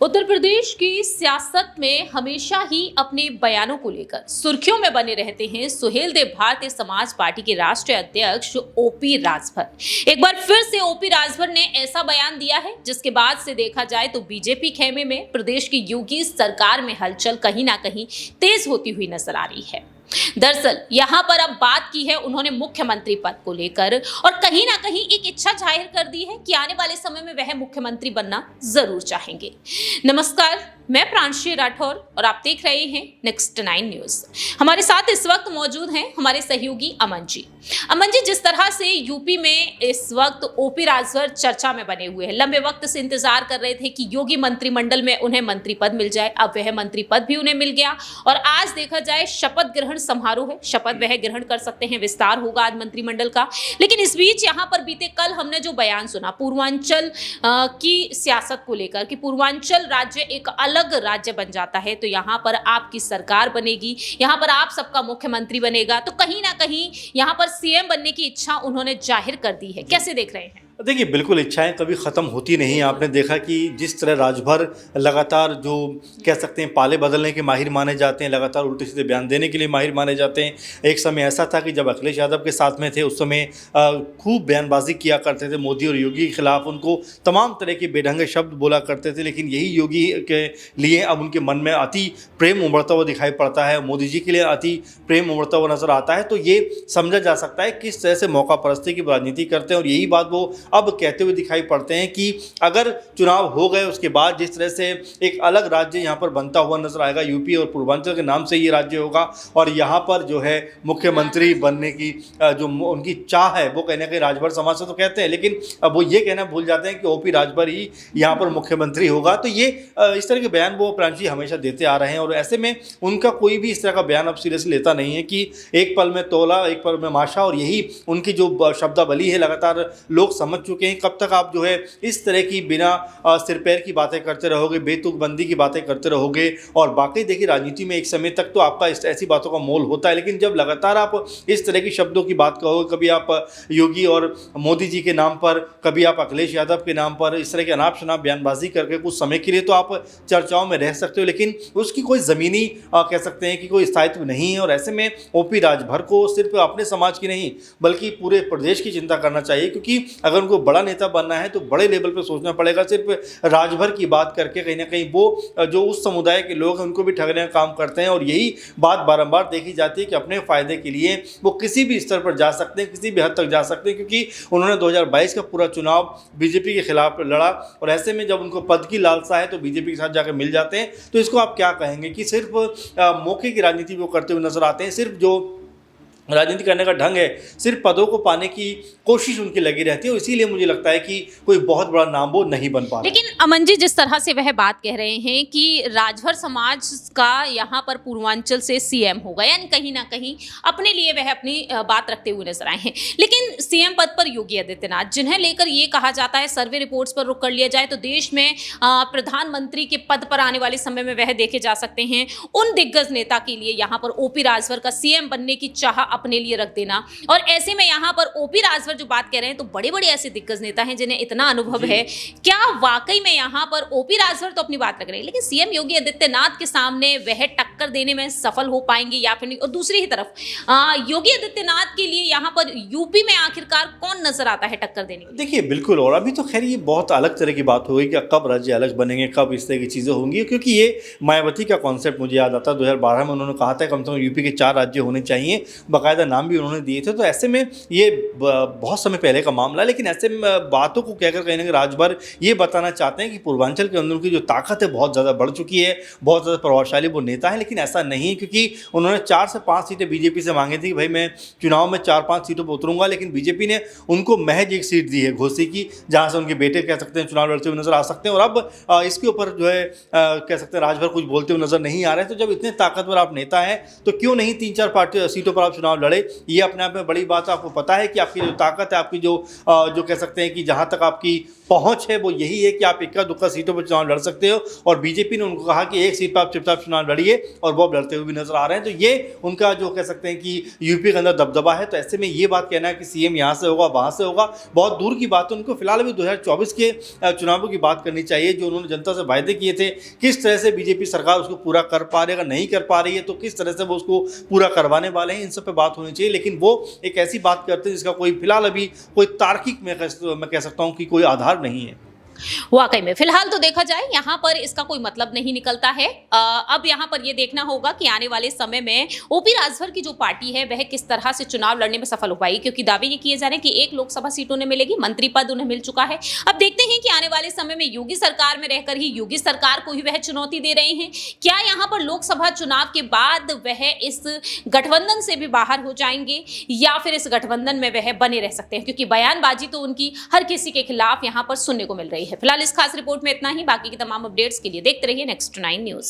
उत्तर प्रदेश की सियासत में हमेशा ही अपने बयानों को लेकर सुर्खियों में बने रहते हैं सुहेलदेव भारतीय समाज पार्टी के राष्ट्रीय अध्यक्ष ओपी राजभर। एक बार फिर से ओपी राजभर ने ऐसा बयान दिया है जिसके बाद से देखा जाए तो बीजेपी खेमे में प्रदेश की योगी सरकार में हलचल कहीं ना कहीं तेज होती हुई नजर आ रही है। दरअसल यहां पर अब बात की है उन्होंने मुख्यमंत्री पद को लेकर और कहीं ना कहीं एक इच्छा जाहिर कर दी है कि आने वाले समय में वह मुख्यमंत्री बनना जरूर चाहेंगे। नमस्कार, मैं प्रांशी राठौर और आप देख रहे हैं नेक्स्ट 9 न्यूज। हमारे साथ इस वक्त मौजूद हैं हमारे सहयोगी अमन जी। अमन जी, जिस तरह से यूपी में इस वक्त ओपी राजभर चर्चा में बने हुए हैं, लंबे वक्त से इंतजार कर रहे थे कि योगी मंत्रिमंडल में उन्हें मंत्री पद मिल जाए, अब वह मंत्री पद भी उन्हें मिल गया और आज देखा जाए शपथ ग्रहण समारोह है, शपथ वह ग्रहण कर सकते हैं, विस्तार होगा आज मंत्रिमंडल का। लेकिन इस बीच यहाँ पर बीते कल हमने जो बयान सुना पूर्वांचल की सियासत को लेकर कि पूर्वांचल राज्य एक अलग राज्य बन जाता है तो यहाँ पर आपकी सरकार बनेगी, यहाँ पर आप सबका मुख्यमंत्री बनेगा, तो कहीं ना कहीं यहाँ पर सीएम बनने की इच्छा उन्होंने जाहिर कर दी है। कैसे देख रहे हैं? देखिए, बिल्कुल इच्छाएं कभी ख़त्म होती नहीं। आपने देखा कि जिस तरह राजभर लगातार जो कह सकते हैं पाले बदलने के माहिर माने जाते हैं, लगातार उल्टे सीधे बयान देने के लिए माहिर माने जाते हैं। एक समय ऐसा था कि जब अखिलेश यादव के साथ में थे उस समय खूब बयानबाजी किया करते थे मोदी और योगी के खिलाफ, उनको तमाम तरह के बेढंगे शब्द बोला करते थे। लेकिन यही योगी के लिए अब उनके मन में अति प्रेम उमड़ता हुआ दिखाई पड़ता है, मोदी जी के लिए अति प्रेम उमड़ता हुआ नज़र आता है। तो ये समझा जा सकता है किस तरह से मौका परस्ती की राजनीति करते हैं और यही बात वो अब कहते हुए दिखाई पड़ते हैं कि अगर चुनाव हो गए उसके बाद जिस तरह से एक अलग राज्य यहाँ पर बनता हुआ नजर आएगा, यूपी और पूर्वांचल के नाम से ये राज्य होगा और यहाँ पर जो है मुख्यमंत्री बनने की जो उनकी चाह है वो कहने के राजभर समाज से तो कहते हैं, लेकिन अब वो ये कहना भूल जाते हैं कि ओपी राजभर ही यहाँ पर मुख्यमंत्री होगा। तो ये इस तरह के बयान वो प्रांशी हमेशा देते आ रहे हैं और ऐसे में उनका कोई भी इस तरह का बयान अब सीरियसली लेता नहीं है कि एक पल में तोला एक पल में माशा, और यही उनकी जो शब्दावली है लगातार लोग समझ चुके हैं। कब तक आप जो है इस तरह की बिना सिर पैर की बातें करते रहोगे, बेतुकबंदी की बातें करते रहोगे? और बाकी देखिए, राजनीति में एक समय तक तो आपका ऐसी बातों का मोल होता है, लेकिन जब लगातार आप इस तरह की शब्दों की बात करोगे, कभी आप योगी और मोदी जी के नाम पर, कभी आप अखिलेश यादव के नाम पर इस तरह के अनाप शनाप बयानबाजी करके कुछ समय के लिए तो आप चर्चाओं में रह सकते हो, लेकिन उसकी कोई ज़मीनी कह सकते हैं कि कोई स्थायित्व नहीं है। और ऐसे में ओपी राजभर को सिर्फ अपने समाज की नहीं बल्कि पूरे प्रदेश की चिंता करना चाहिए, क्योंकि अगर उनको बड़ा नेता बनना है तो बड़े लेवल पे सोचना पड़ेगा। सिर्फ राजभर की बात करके कहीं ना कहीं वो जो उस समुदाय के लोग हैं उनको भी ठगने का काम करते हैं और यही बात बारंबार देखी जाती है कि अपने फ़ायदे के लिए वो किसी भी स्तर पर जा सकते हैं, किसी भी हद तक जा सकते हैं, क्योंकि उन्होंने 2022 का पूरा चुनाव बीजेपी के खिलाफ लड़ा और ऐसे में जब उनको पद की लालसा है तो बीजेपी के साथ जाकर मिल जाते हैं। तो इसको आप क्या कहेंगे कि सिर्फ मौके की राजनीति वो करते हुए नजर आते हैं, सिर्फ जो राजनीति करने का ढंग है सिर्फ पदों को पाने की कोशिश उनकी लगी रहती है, इसीलिए मुझे लगता है कि कोई बहुत बड़ा नाम वो नहीं बन पा रहा। लेकिन अमन जी, जिस तरह से वह बात कह रहे हैं कि राजभर समाज का यहाँ पर पूर्वांचल से सीएम होगा, यानी कहीं ना कहीं अपने लिए वह अपनी बात रखते हुए नजर आए हैं, लेकिन सीएम पद पर योगी आदित्यनाथ जिन्हें लेकर ये कहा जाता है, सर्वे रिपोर्ट्स पर रुख कर लिया जाए तो देश में प्रधानमंत्री के पद पर आने वाले समय में वह देखे जा सकते हैं। उन दिग्गज नेता के लिए यहाँ पर ओपी राजभर का सीएम बनने की चाह अपने लिए रख देना, और ऐसे में यहाँ पर ओपी राजभर जो बात कह रहे हैं तो बड़े बड़े ऐसे दिग्गज नेता हैं जिन्हें इतना अनुभव है, क्या वाकई में यहाँ पर ओपी राजभर तो अपनी बात रख रहे हैं लेकिन सीएम योगी आदित्यनाथ के सामने वह टक्कर देने में सफल हो पाएंगे या फिर नहीं? और दूसरी ही तरफ योगी आदित्यनाथ के लिए यहाँ पर यूपी में आखिरकार कौन नजर आता है टक्कर देने के लिए? देखिए, बिल्कुल, और अभी तो खैर ये बहुत अलग तरह की बात होगी कि कब राज्य अलग बनेंगे, कब इस तरह की चीज़ें होंगी, क्योंकि ये मायावती का कॉन्सेप्ट मुझे याद आता है। 2012 में उन्होंने कहा था कम से कम यूपी के 4 राज्य होने चाहिए, बाकायदा नाम भी उन्होंने दिए थे। तो ऐसे में ये बहुत समय पहले का मामला है, लेकिन ऐसे बातों को कहकर कहीं ना कहीं राजभर ये बताना चाहते हैं कि पूर्वांचल के अंदर उनकी जो ताकत है बहुत ज़्यादा बढ़ चुकी है, बहुत ज़्यादा प्रभावशाली वो नेता है। लेकिन ऐसा नहीं है, क्योंकि उन्होंने 4 से 5 सीटें बीजेपी से मांगी थी कि भाई मैं चुनाव में 4-5 सीटों पर उतरूंगा, लेकिन बीजेपी ने उनको महज 1 सीट दी है घोसी की, जहाँ से उनके बेटे कह सकते हैं चुनाव लड़ते हुए नजर आ सकते हैं। और अब इसके ऊपर जो है कह सकते हैं राजभर कुछ बोलते हुए नजर नहीं आ रहे हैं। तो जब इतने ताकतवर आप नेता हैं तो क्यों नहीं 3-4 सीटों पर आप चुनाव चुनाव लड़े, ये अपने आप में बड़ी बात है। आपको पता है कि आपकी जो ताकत है, आपकी जो कह सकते हैं कि जहाँ तक आपकी पहुंच है वो यही है कि आप इक्का दुक्का सीटों पर चुनाव लड़ सकते हो, और बीजेपी ने उनको कहा कि एक सीट पर आप चुपचाप चुनाव लड़िए, और वो अब लड़ते हुए भी नजर आ रहे हैं। तो ये उनका जो कह सकते हैं कि यूपी के अंदर दबदबा है। तो ऐसे में ये बात कहना है कि सीएम यहाँ से होगा वहाँ से होगा, बहुत दूर की बात है। उनको फिलहाल अभी 2024 के चुनावों की बात करनी चाहिए, जो उन्होंने जनता से वायदे किए थे, किस तरह से बीजेपी सरकार उसको पूरा कर पा रही है, अगर नहीं कर पा रही है तो किस तरह से वो उसको पूरा करवाने वाले हैं, इन सब पे बात होनी चाहिए। लेकिन वो एक ऐसी बात करते हैं जिसका कोई फिलहाल अभी कोई तार्किक मैं कह सकता हूँ कि कोई आधार नहीं है। वाकई में फिलहाल तो देखा जाए यहाँ पर इसका कोई मतलब नहीं निकलता है। अब यहाँ पर यह देखना होगा कि आने वाले समय में ओपी राजभर की जो पार्टी है वह किस तरह से चुनाव लड़ने में सफल हो पाएगी, क्योंकि दावे ये किए जा रहे हैं कि 1 लोकसभा सीट उन्हें मिलेगी, मंत्री पद उन्हें मिल चुका है। अब देखते हैं कि आने वाले समय में योगी सरकार में रहकर ही योगी सरकार को ही वह चुनौती दे रहे हैं, क्या यहाँ पर लोकसभा चुनाव के बाद वह इस गठबंधन से भी बाहर हो जाएंगे या फिर इस गठबंधन में वह बने रह सकते हैं, क्योंकि बयानबाजी तो उनकी हर किसी के खिलाफ यहाँ पर सुनने को मिल रही है। फिलहाल इस खास रिपोर्ट में इतना ही। बाकी की तमाम अपडेट्स के लिए देखते रहिए नेक्स्ट 9 न्यूज।